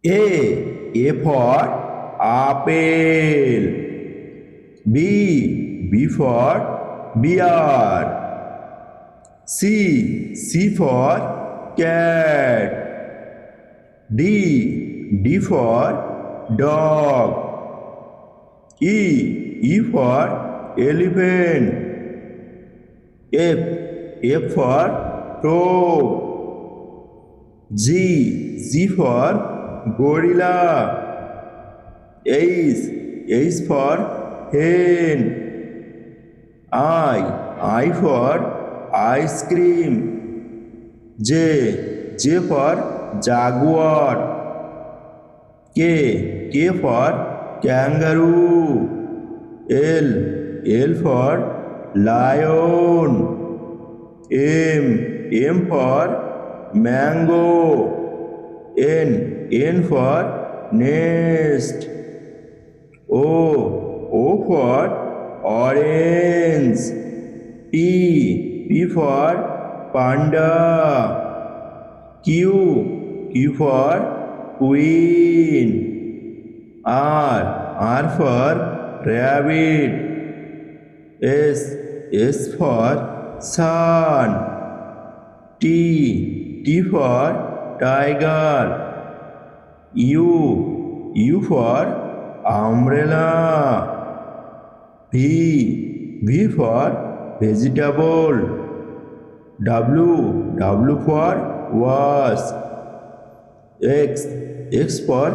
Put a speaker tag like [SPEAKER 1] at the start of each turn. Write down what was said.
[SPEAKER 1] A for apple. B for bear. C for cat. D for dog. E for elephant. F for frog. G for gorilla. H for hen. I for ice cream. J for jaguar. K for kangaroo. L for lion. M for mango. N for nest. O for orange. P for panda. Q for queen. R for rabbit. S for sun. T for tiger. U for umbrella. V for vegetable. W for wasp. X for